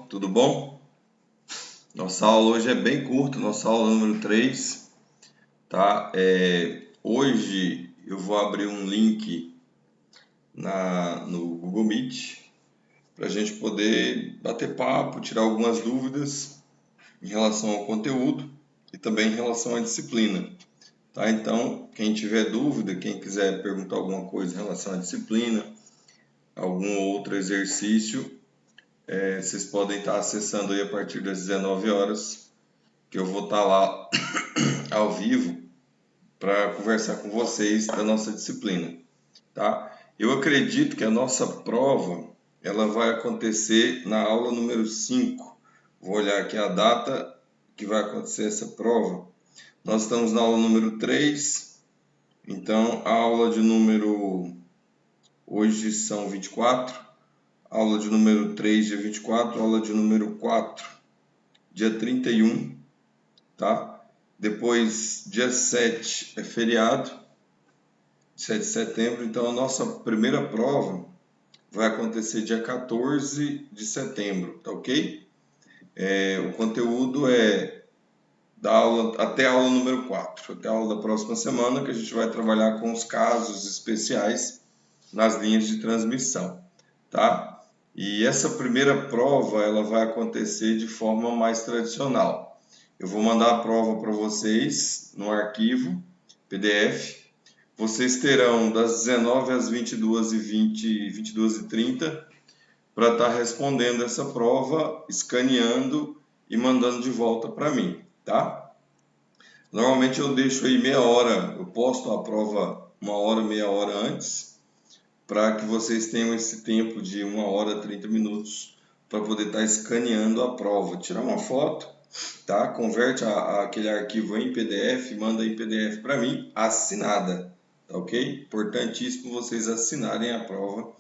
tudo bom? Nossa aula hoje é bem curta, nossa aula número 3, tá? Hoje eu vou abrir um link no Google Meet para a gente poder bater papo, tirar algumas dúvidas em relação ao conteúdo e também em relação à disciplina, tá? Então, quem tiver dúvida, quem quiser perguntar alguma coisa em relação à disciplina, algum outro exercício, vocês podem estar acessando aí a partir das 19 horas, que eu vou estar lá ao vivo para conversar com vocês da nossa disciplina, tá? Eu acredito que a nossa prova ela vai acontecer na aula número 5. Vou olhar aqui a data que vai acontecer essa prova. Nós estamos na aula número 3, então a aula de número... Hoje são 24, aula de número 3, dia 24, aula de número 4, dia 31, tá? Depois, dia 7 é feriado, 7 de setembro, então a nossa primeira prova vai acontecer dia 14 de setembro, tá ok? O conteúdo é da aula, até a aula número 4, até a aula da próxima semana, que a gente vai trabalhar com os casos especiais nas linhas de transmissão, tá? E essa primeira prova, ela vai acontecer de forma mais tradicional. Eu vou mandar a prova para vocês no arquivo PDF. Vocês terão das 19 às 22h20, 22h30 para estar respondendo essa prova, escaneando e mandando de volta para mim, tá? Normalmente eu deixo aí meia hora, eu posto a prova uma hora, meia hora antes, para que vocês tenham esse tempo de 1 hora, 30 minutos para poder estar escaneando a prova. Tirar uma foto, tá? Converte aquele arquivo em PDF, manda em PDF para mim, assinada, tá ok? Importantíssimo vocês assinarem a prova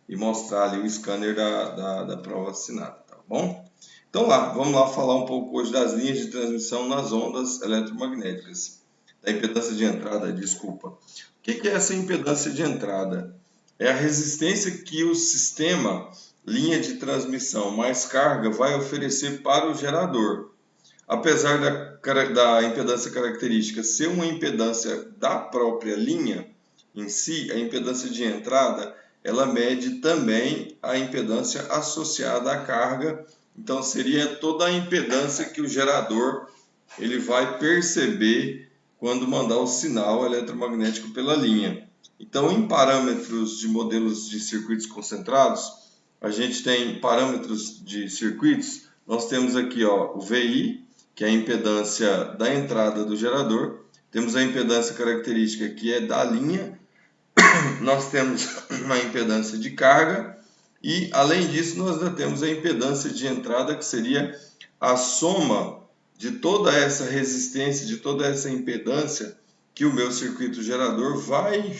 e mostrar ali o scanner da prova assinada, tá bom? Então vamos lá falar um pouco hoje das linhas de transmissão nas ondas eletromagnéticas. Da impedância de entrada, desculpa. O que é essa impedância de entrada? É a resistência que o sistema linha de transmissão mais carga vai oferecer para o gerador. Apesar da impedância característica ser uma impedância da própria linha em si, a impedância de entrada, ela mede também a impedância associada à carga. Então, seria toda a impedância que o gerador ele vai perceber quando mandar o sinal eletromagnético pela linha. Então, em parâmetros de modelos de circuitos concentrados, a gente tem parâmetros de circuitos. Nós temos aqui o VI, que é a impedância da entrada do gerador. Temos a impedância característica, que é da linha. Nós temos uma impedância de carga. E, além disso, nós ainda temos a impedância de entrada, que seria a soma de toda essa resistência, de toda essa impedância que o meu circuito gerador vai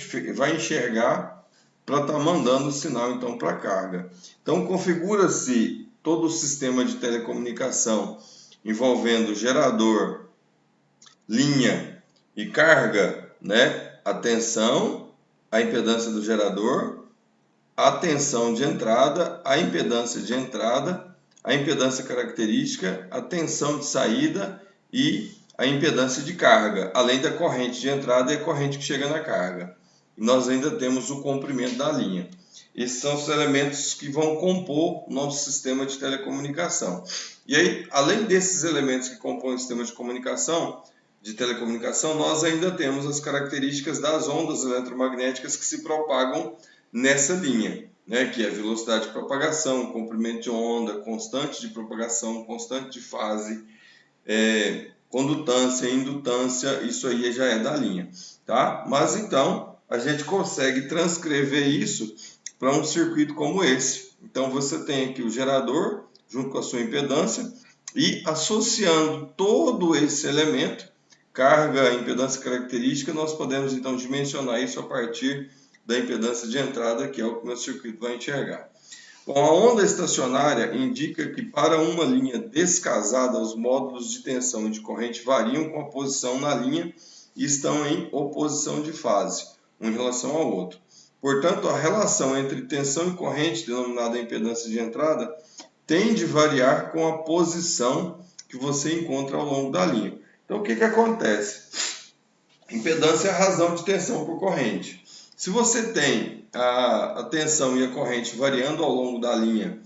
enxergar para estar mandando o sinal então para a carga. Então, configura-se todo o sistema de telecomunicação envolvendo gerador, linha e carga, né? A tensão, a impedância do gerador, a tensão de entrada, a impedância de entrada, a impedância característica, a tensão de saída e a impedância de carga, além da corrente de entrada e a corrente que chega na carga. E nós ainda temos o comprimento da linha. Esses são os elementos que vão compor o nosso sistema de telecomunicação. E aí, além desses elementos que compõem o sistema de telecomunicação, nós ainda temos as características das ondas eletromagnéticas que se propagam nessa linha, né? Que é a velocidade de propagação, comprimento de onda, constante de propagação, constante de fase, condutância, indutância, isso aí já é da linha, tá? Mas então, a gente consegue transcrever isso para um circuito como esse. Então, você tem aqui o gerador, junto com a sua impedância, e associando todo esse elemento, carga, impedância característica, nós podemos então dimensionar isso a partir da impedância de entrada, que é o que o meu circuito vai enxergar. Bom, a onda estacionária indica que para uma linha descasada, os módulos de tensão e de corrente variam com a posição na linha e estão em oposição de fase, um em relação ao outro. Portanto, a relação entre tensão e corrente, denominada impedância de entrada, tende a variar com a posição que você encontra ao longo da linha. Então, o que acontece? Impedância é a razão de tensão por corrente. Se você tem a tensão e a corrente variando ao longo da linha,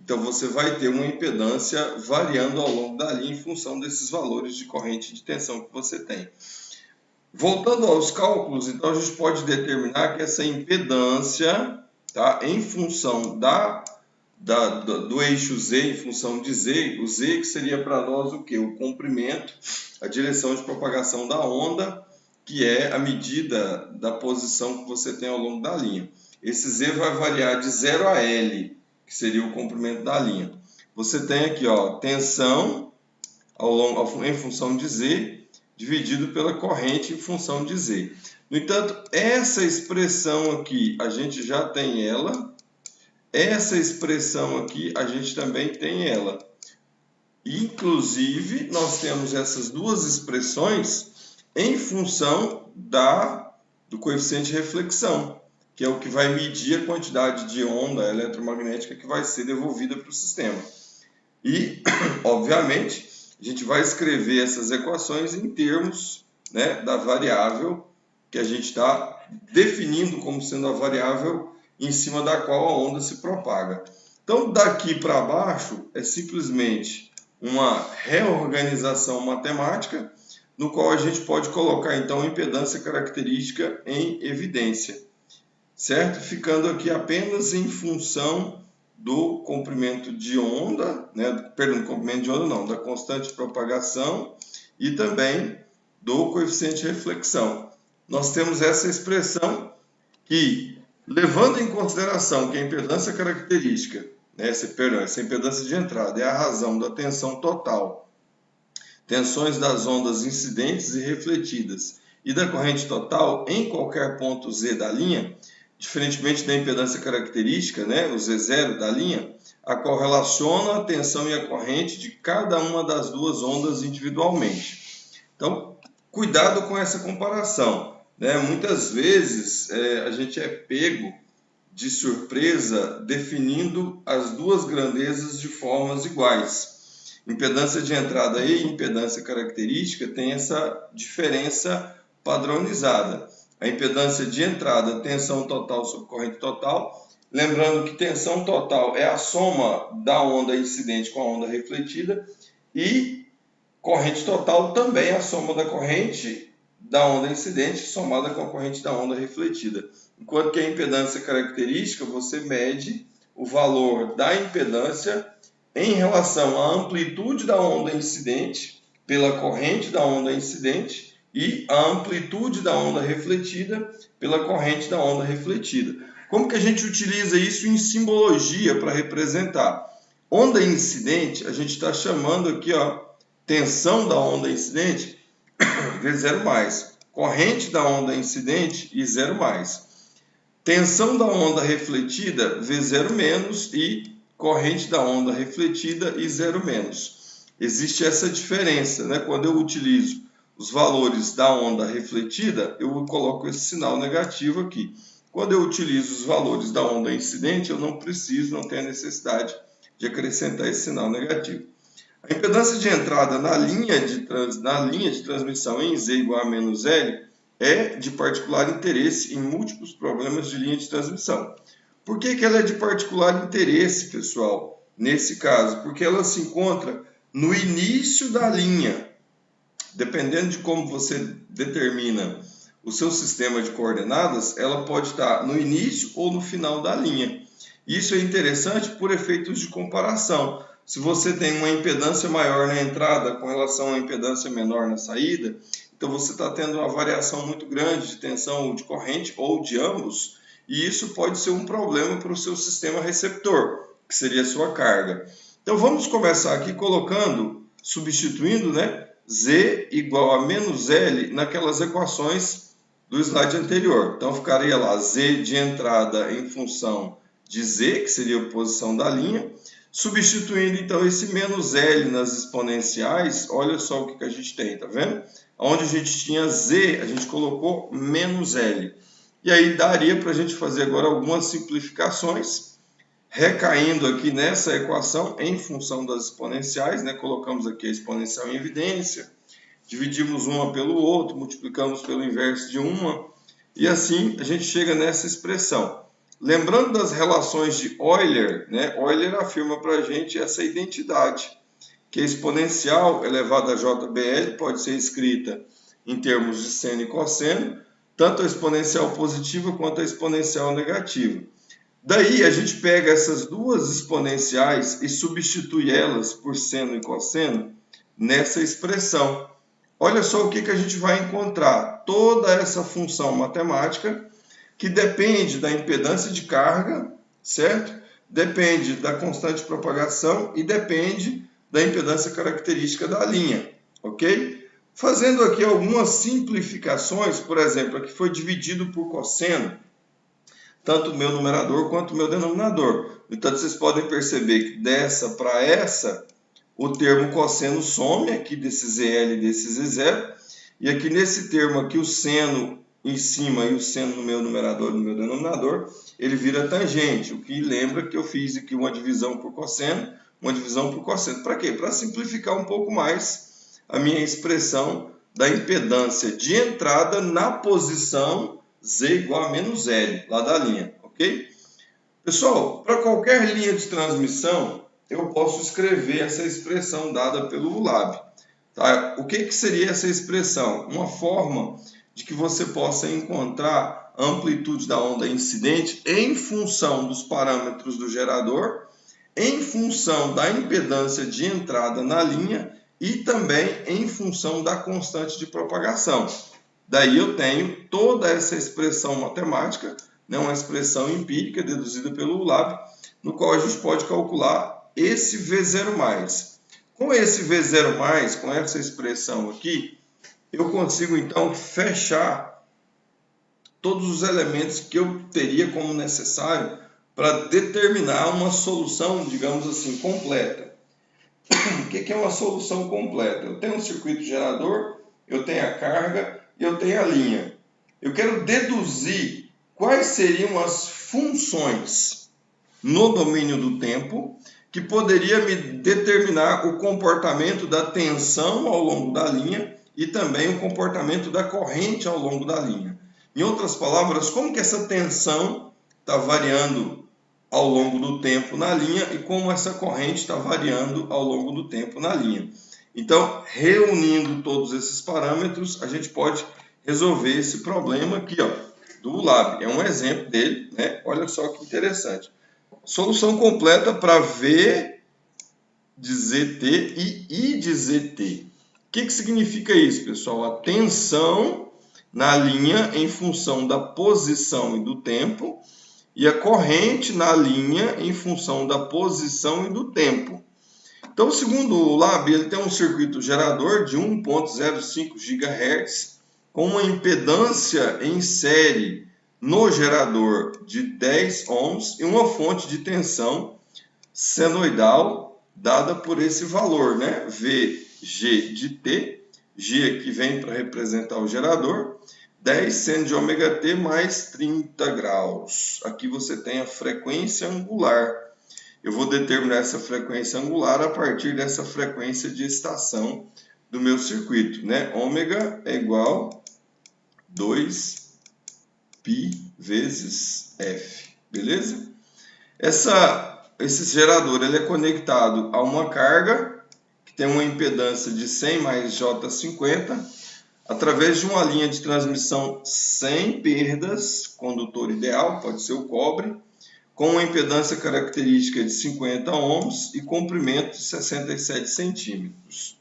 então você vai ter uma impedância variando ao longo da linha em função desses valores de corrente e de tensão que você tem. Voltando aos cálculos, então a gente pode determinar que essa impedância, tá, em função do eixo Z, em função de Z, o Z que seria para nós o quê? O comprimento, a direção de propagação da onda, que é a medida da posição que você tem ao longo da linha. Esse Z vai variar de 0 a L, que seria o comprimento da linha. Você tem aqui, ó, tensão em função de Z, dividido pela corrente em função de Z. No entanto, essa expressão aqui, a gente já tem ela. Essa expressão aqui, a gente também tem ela. Inclusive, nós temos essas duas expressões em função do coeficiente de reflexão, que é o que vai medir a quantidade de onda eletromagnética que vai ser devolvida para o sistema. E, obviamente, a gente vai escrever essas equações em termos, né, da variável que a gente está definindo como sendo a variável em cima da qual a onda se propaga. Então, daqui para baixo é simplesmente uma reorganização matemática, no qual a gente pode colocar, então, a impedância característica em evidência, certo? Ficando aqui apenas em função do comprimento de onda, né? Perdão, comprimento de onda não, da constante de propagação e também do coeficiente de reflexão. Nós temos essa expressão que, levando em consideração que a impedância característica, né, essa impedância de entrada é a razão da tensão total, tensões das ondas incidentes e refletidas e da corrente total em qualquer ponto Z da linha, diferentemente da impedância característica, né, o Z0 da linha, a qual relaciona a tensão e a corrente de cada uma das duas ondas individualmente. Então, cuidado com essa comparação, né? Muitas vezes a gente é pego de surpresa definindo as duas grandezas de formas iguais. Impedância de entrada e impedância característica tem essa diferença padronizada. A impedância de entrada, tensão total sobre corrente total. Lembrando que tensão total é a soma da onda incidente com a onda refletida. E corrente total também é a soma da corrente da onda incidente somada com a corrente da onda refletida. Enquanto que a impedância característica, você mede o valor da impedância em relação à amplitude da onda incidente pela corrente da onda incidente e a amplitude da onda refletida pela corrente da onda refletida. Como que a gente utiliza isso em simbologia para representar? Onda incidente, a gente está chamando aqui, ó, tensão da onda incidente V0+, corrente da onda incidente e 0+. Tensão da onda refletida V0- e corrente da onda refletida e 0-. Existe essa diferença, né? Quando eu utilizo os valores da onda refletida, eu coloco esse sinal negativo aqui. Quando eu utilizo os valores da onda incidente, eu não tenho a necessidade de acrescentar esse sinal negativo. A impedância de entrada na linha de transmissão em Z igual a menos L é de particular interesse em múltiplos problemas de linha de transmissão. Por que ela é de particular interesse, pessoal? Nesse caso, porque ela se encontra no início da linha. Dependendo de como você determina o seu sistema de coordenadas, ela pode estar no início ou no final da linha. Isso é interessante por efeitos de comparação. Se você tem uma impedância maior na entrada com relação a uma impedância menor na saída, então você está tendo uma variação muito grande de tensão ou de corrente ou de ambos, e isso pode ser um problema para o seu sistema receptor, que seria a sua carga. Então vamos começar aqui substituindo, né, Z igual a menos L naquelas equações do slide anterior. Então ficaria lá Z de entrada em função de Z, que seria a posição da linha. Substituindo então esse menos L nas exponenciais, olha só o que a gente tem, tá vendo? Onde a gente tinha Z, a gente colocou menos L. E aí daria para a gente fazer agora algumas simplificações, recaindo aqui nessa equação em função das exponenciais, né? Colocamos aqui a exponencial em evidência, dividimos uma pelo outro, multiplicamos pelo inverso de uma, e assim a gente chega nessa expressão. Lembrando das relações de Euler, né? Euler afirma para a gente essa identidade, que a exponencial elevada a JBL pode ser escrita em termos de seno e cosseno, tanto a exponencial positiva quanto a exponencial negativa. Daí a gente pega essas duas exponenciais e substitui elas por seno e cosseno nessa expressão. Olha só o que a gente vai encontrar. Toda essa função matemática que depende da impedância de carga, certo? Depende da constante de propagação e depende da impedância característica da linha, ok? Fazendo aqui algumas simplificações, por exemplo, aqui foi dividido por cosseno, tanto o meu numerador quanto o meu denominador. Então, vocês podem perceber que dessa para essa, o termo cosseno some aqui desse ZL e desse Z0. E aqui nesse termo aqui, o seno em cima e o seno no meu numerador e no meu denominador, ele vira tangente. O que lembra que eu fiz aqui uma divisão por cosseno, uma divisão por cosseno. Para quê? Para simplificar um pouco mais a minha expressão da impedância de entrada na posição Z igual a menos L, lá da linha, ok? Pessoal, para qualquer linha de transmissão, eu posso escrever essa expressão dada pelo ULAB. Tá? O que seria essa expressão? Uma forma de que você possa encontrar a amplitude da onda incidente em função dos parâmetros do gerador, em função da impedância de entrada na linha e também em função da constante de propagação. Daí eu tenho toda essa expressão matemática, né, uma expressão empírica deduzida pelo ULAB, no qual a gente pode calcular esse V0+. Com esse V0+, com essa expressão aqui, eu consigo então fechar todos os elementos que eu teria como necessário para determinar uma solução, digamos assim, completa. O que é uma solução completa? Eu tenho um circuito gerador, eu tenho a carga e eu tenho a linha. Eu quero deduzir quais seriam as funções no domínio do tempo que poderia me determinar o comportamento da tensão ao longo da linha e também o comportamento da corrente ao longo da linha. Em outras palavras, como que essa tensão está variando ao longo do tempo na linha e como essa corrente está variando ao longo do tempo na linha. Então, reunindo todos esses parâmetros, a gente pode resolver esse problema aqui, ó, do ULAB. É um exemplo dele, né? Olha só que interessante. Solução completa para V de ZT e I de ZT. O que significa isso, pessoal? A tensão na linha em função da posição e do tempo e a corrente na linha em função da posição e do tempo. Então, segundo o ULAB, ele tem um circuito gerador de 1.05 GHz com uma impedância em série no gerador de 10 ohms e uma fonte de tensão senoidal dada por esse valor, né? VG de T, G aqui vem para representar o gerador, 10 seno de ômega T mais 30 graus. Aqui você tem a frequência angular. Eu vou determinar essa frequência angular a partir dessa frequência de estação do meu circuito, né? Ômega é igual a 2π vezes F, beleza? Esse gerador ele é conectado a uma carga que tem uma impedância de 100 mais J50 através de uma linha de transmissão sem perdas, condutor ideal, pode ser o cobre, com uma impedância característica de 50 ohms e comprimento de 67 centímetros.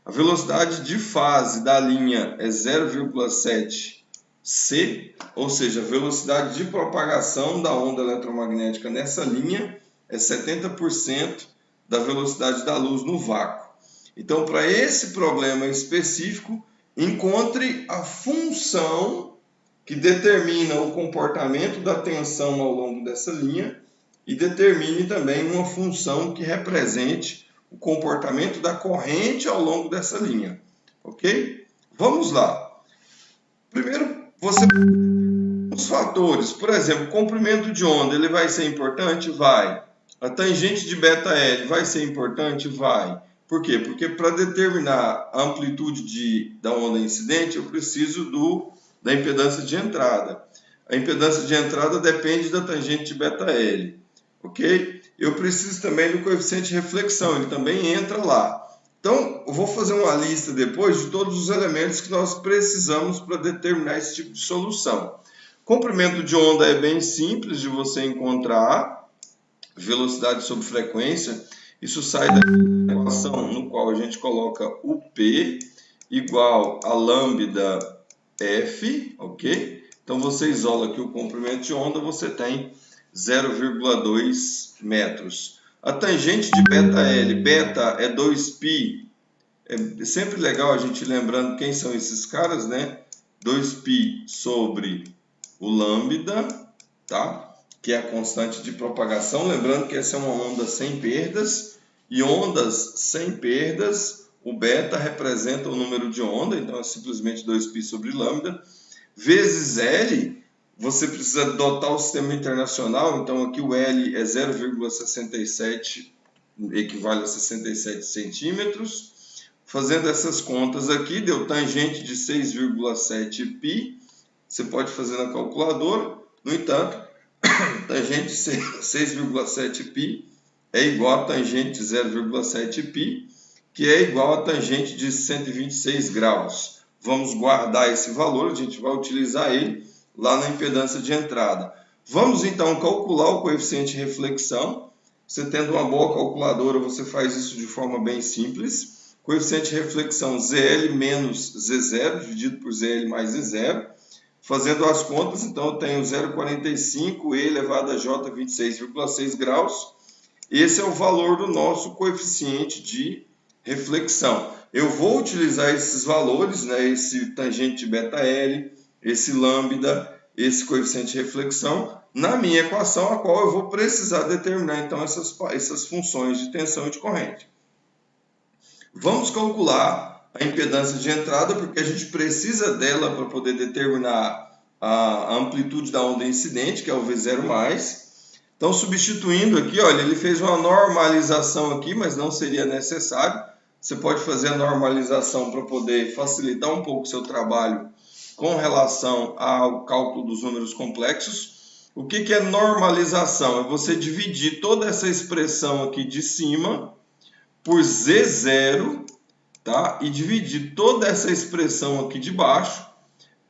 A velocidade de fase da linha é 0,7 C, ou seja, a velocidade de propagação da onda eletromagnética nessa linha é 70% da velocidade da luz no vácuo. Então, para esse problema específico, encontre a função que determina o comportamento da tensão ao longo dessa linha e determine também uma função que represente o comportamento da corrente ao longo dessa linha. Ok? Vamos lá. Primeiro, você Os fatores, por exemplo, o comprimento de onda, ele vai ser importante? Vai. A tangente de beta-L vai ser importante? Vai. Por quê? Porque para determinar a amplitude da onda incidente, eu preciso da impedância de entrada. A impedância de entrada depende da tangente de beta-L, ok? Eu preciso também do coeficiente de reflexão, ele também entra lá. Então, eu vou fazer uma lista depois de todos os elementos que nós precisamos para determinar esse tipo de solução. Comprimento de onda é bem simples de você encontrar, velocidade sobre frequência. Isso sai da equação no qual a gente coloca o P igual a lambda F, ok? Então você isola aqui o comprimento de onda, você tem 0,2 metros. A tangente de beta-L, beta é 2π. É sempre legal a gente lembrando quem são esses caras, né? 2π sobre o lambda, tá? Que é a constante de propagação. Lembrando que essa é uma onda sem perdas. E ondas sem perdas, o beta representa o número de onda, então é simplesmente 2π sobre lambda. Vezes L, você precisa dotar o sistema internacional, então aqui o L é 0,67, equivale a 67 centímetros. Fazendo essas contas aqui, deu tangente de 6,7π. Você pode fazer na calculadora. No entanto, tangente de 6,7π é igual a tangente de 0,7π, que é igual a tangente de 126 graus. Vamos guardar esse valor, a gente vai utilizar ele lá na impedância de entrada. Vamos então calcular o coeficiente de reflexão. Você tendo uma boa calculadora, você faz isso de forma bem simples. Coeficiente de reflexão ZL menos Z0, dividido por ZL mais Z0. Fazendo as contas, então eu tenho 0,45 E elevado a J 26,6 graus. Esse é o valor do nosso coeficiente de reflexão. Eu vou utilizar esses valores, né, esse tangente de beta-L, esse lambda, esse coeficiente de reflexão, na minha equação, a qual eu vou precisar determinar então essas funções de tensão e de corrente. Vamos calcular a impedância de entrada, porque a gente precisa dela para poder determinar a amplitude da onda incidente, que é o V0+. Então, substituindo aqui, olha, ele fez uma normalização aqui, mas não seria necessário. Você pode fazer a normalização para poder facilitar um pouco o seu trabalho com relação ao cálculo dos números complexos. O que é normalização? É você dividir toda essa expressão aqui de cima por Z0, tá? E dividir toda essa expressão aqui de baixo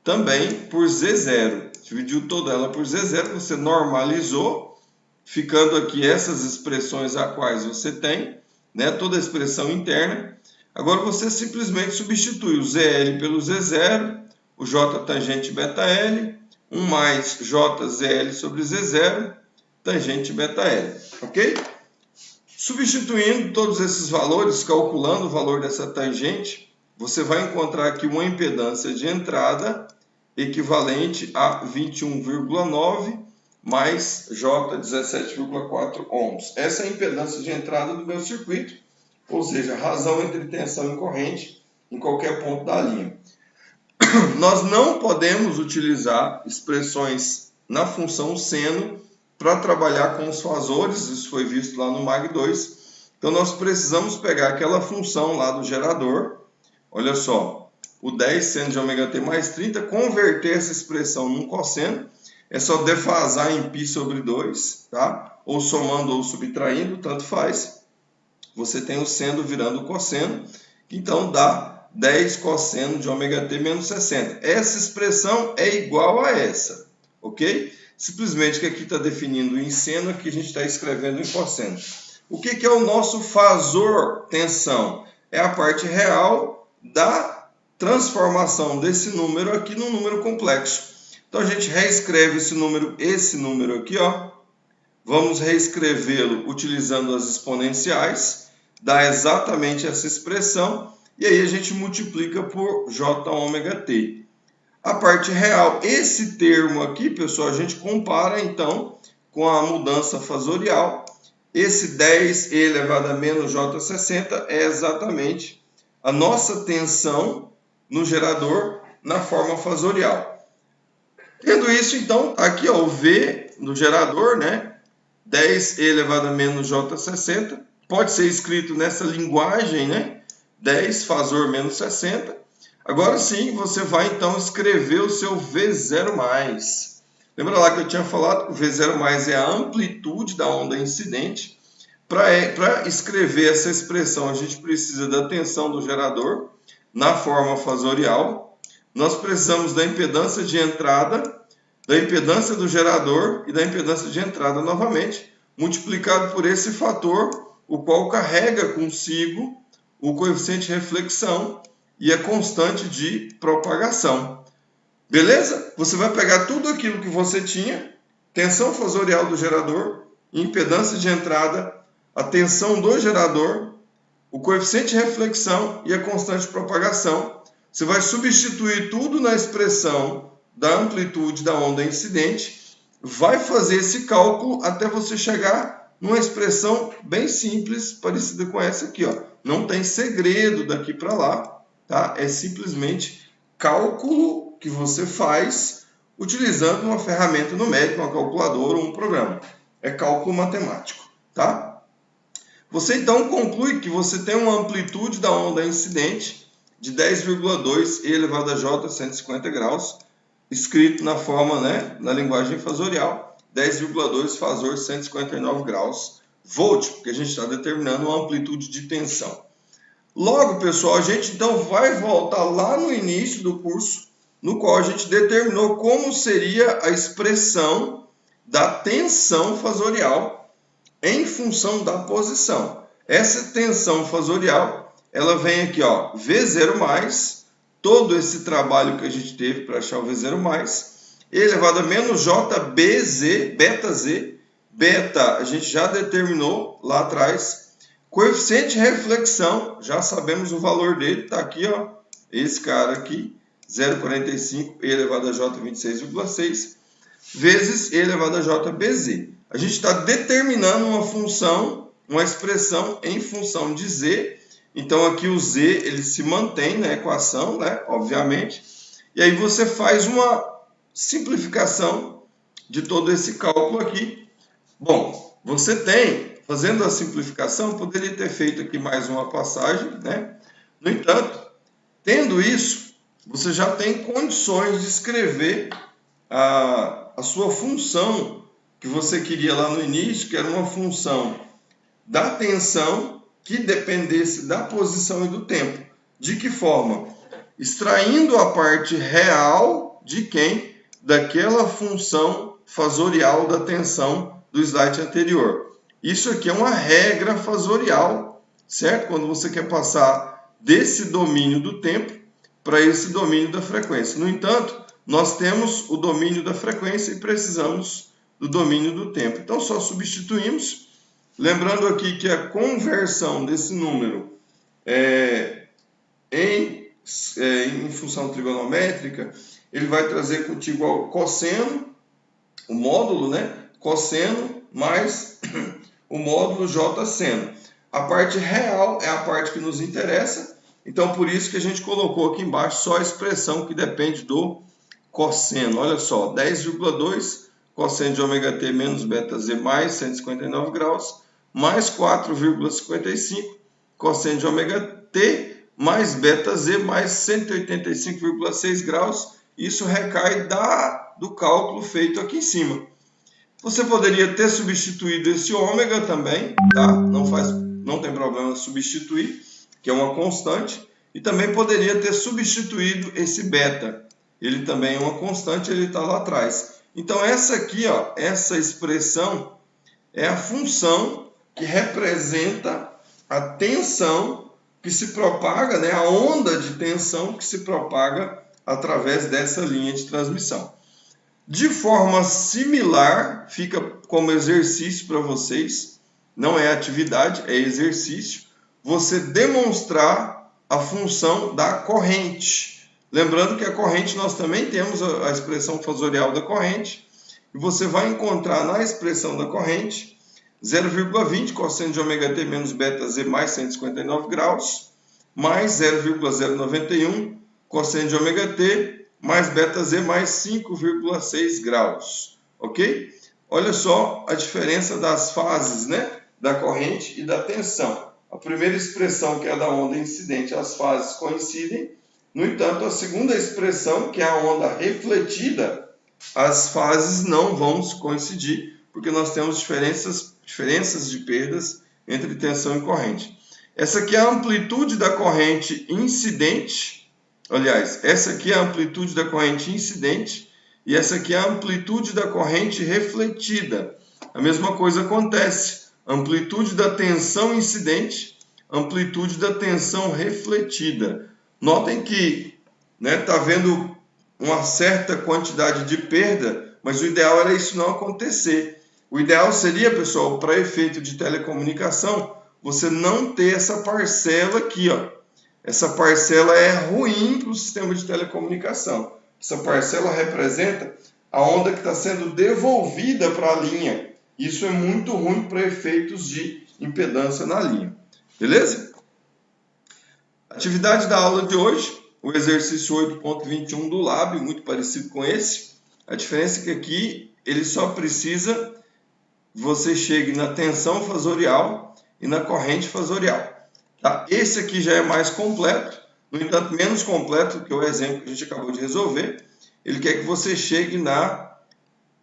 também por Z0. Dividiu toda ela por Z0, você normalizou, ficando aqui essas expressões a quais você tem, né? Toda a expressão interna. Agora você simplesmente substitui o ZL pelo Z0, o J tangente beta-L, 1 mais JZL sobre Z0, tangente beta-L, ok? Substituindo todos esses valores, calculando o valor dessa tangente, você vai encontrar aqui uma impedância de entrada equivalente a 21,9 mais J 17,4 ohms. Essa é a impedância de entrada do meu circuito, ou seja, razão entre tensão e corrente em qualquer ponto da linha. Nós não podemos utilizar expressões na função seno para trabalhar com os fasores, isso foi visto lá no MAG 2. Então nós precisamos pegar aquela função lá do gerador, olha só, o 10 seno de ômega-t mais 30, converter essa expressão num cosseno, é só defasar em π sobre 2, tá? Ou somando ou subtraindo, tanto faz. Você tem o seno virando o cosseno, então dá 10 cosseno de ômega-t menos 60. Essa expressão é igual a essa, ok? Simplesmente que aqui está definindo em seno, aqui a gente está escrevendo em cosseno. O que é o nosso fasor tensão? É a parte real da transformação desse número aqui num número complexo. Então a gente reescreve esse número aqui, ó. Vamos reescrevê-lo utilizando as exponenciais, dá exatamente essa expressão, e aí a gente multiplica por J ômega T. A parte real, esse termo aqui, pessoal, a gente compara então com a mudança fasorial. Esse 10 E elevado a menos J60 é exatamente a nossa tensão no gerador na forma fasorial. Tendo isso, então, aqui ó, o V do gerador, né? 10e elevado a menos J60, pode ser escrito nessa linguagem, né? 10 fazor menos 60. Agora sim, você vai então escrever o seu V0+. Lembra lá que eu tinha falado que o V0+ é a amplitude da onda incidente. Para escrever essa expressão, a gente precisa da tensão do gerador na forma fasorial. Nós precisamos da impedância de entrada, da impedância do gerador e da impedância de entrada novamente, multiplicado por esse fator, o qual carrega consigo o coeficiente de reflexão e a constante de propagação. Beleza? Você vai pegar tudo aquilo que você tinha, tensão fasorial do gerador, impedância de entrada, a tensão do gerador, o coeficiente de reflexão e a constante de propagação. Você vai substituir tudo na expressão da amplitude da onda incidente, vai fazer esse cálculo até você chegar numa expressão bem simples, parecida com essa aqui, ó. Não tem segredo daqui para lá, tá? É simplesmente cálculo que você faz utilizando uma ferramenta numérica, uma calculadora ou um programa. É cálculo matemático, tá? Você então conclui que você tem uma amplitude da onda incidente de 10,2 e elevado a J 150 graus, escrito na forma, né, na linguagem fasorial, 10,2 fazor 159 graus volt, porque a gente está determinando uma amplitude de tensão. Logo, pessoal, a gente então vai voltar lá no início do curso, no qual a gente determinou como seria a expressão da tensão fasorial em função da posição. Essa tensão fasorial, ela vem aqui, ó, V0+, todo esse trabalho que a gente teve para achar o V0+, elevado a menos JBZ, beta Z, beta a gente já determinou lá atrás, coeficiente de reflexão, já sabemos o valor dele, está aqui, ó, esse cara aqui, 0,45 e elevado a J 26,6, vezes e elevado a JBZ. A gente está determinando uma função, uma expressão em função de Z. Então aqui o Z ele se mantém na equação, né? Obviamente. E aí você faz uma simplificação de todo esse cálculo aqui. Bom, você tem, fazendo a simplificação, poderia ter feito aqui mais uma passagem, né? No entanto, tendo isso, você já tem condições de escrever a sua função que você queria lá no início, que era uma função da tensão que dependesse da posição e do tempo. De que forma? Extraindo a parte real de quem? Daquela função fasorial da tensão do slide anterior. Isso aqui é uma regra fasorial, certo? Quando você quer passar desse domínio do tempo para esse domínio da frequência. No entanto, nós temos o domínio da frequência e precisamos do domínio do tempo. Então, só substituímos. Lembrando aqui que a conversão desse número em função trigonométrica, ele vai trazer contigo o cosseno, o módulo, né? Cosseno mais o módulo J seno. A parte real é a parte que nos interessa, então por isso que a gente colocou aqui embaixo só a expressão que depende do cosseno. Olha só, 10,2 cosseno de ômega t menos beta z mais 159 graus, mais 4,55 cosseno de ômega t mais beta z mais 185,6 graus. Isso recai do cálculo feito aqui em cima. Você poderia ter substituído esse ômega também, tá? Não tem problema substituir, que é uma constante. E também poderia ter substituído esse beta. Ele também é uma constante, ele está lá atrás. Então essa aqui, ó, essa expressão é a função que representa a tensão que se propaga, né? A onda de tensão que se propaga através dessa linha de transmissão. De forma similar, fica como exercício para vocês, não é atividade, é exercício, você demonstrar a função da corrente. Lembrando que a corrente, nós também temos a expressão fasorial da corrente, e você vai encontrar na expressão da corrente 0,20 cosseno de ômega t menos beta z mais 159 graus, mais 0,091 cosseno de ômega t mais ΔZ mais 5,6 graus, ok? Olha só a diferença das fases, né, da corrente e da tensão. A primeira expressão, que é a da onda incidente, as fases coincidem. No entanto, a segunda expressão, que é a onda refletida, as fases não vão coincidir, porque nós temos diferenças de perdas entre tensão e corrente. Essa aqui é a amplitude da corrente incidente. Aliás, essa aqui é a amplitude da corrente incidente e essa aqui é a amplitude da corrente refletida. A mesma coisa acontece. Amplitude da tensão incidente, amplitude da tensão refletida. Notem que está vendo uma certa quantidade de perda, mas o ideal era isso não acontecer. O ideal seria, pessoal, para efeito de telecomunicação, você não ter essa parcela aqui, ó. Essa parcela é ruim para o sistema de telecomunicação. Essa parcela representa a onda que está sendo devolvida para a linha. Isso é muito ruim para efeitos de impedância na linha. Beleza? Atividade da aula de hoje, o exercício 8.21 do Lab, muito parecido com esse. A diferença é que aqui ele só precisa que você chegue na tensão fasorial e na corrente fasorial. Tá? Esse aqui já é mais completo, no entanto, menos completo que o exemplo que a gente acabou de resolver. Ele quer que você chegue na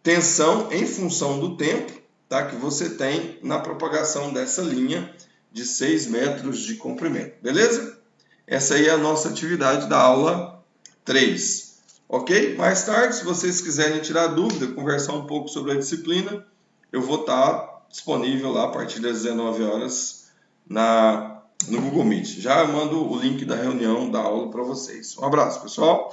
tensão em função do tempo, tá? Que você tem na propagação dessa linha de 6 metros de comprimento. Beleza? Essa aí é a nossa atividade da aula 3. Ok? Mais tarde, se vocês quiserem tirar dúvida, conversar um pouco sobre a disciplina, eu vou estar disponível lá a partir das 19 horas no Google Meet. Já mando o link da reunião da aula para vocês. Um abraço, pessoal!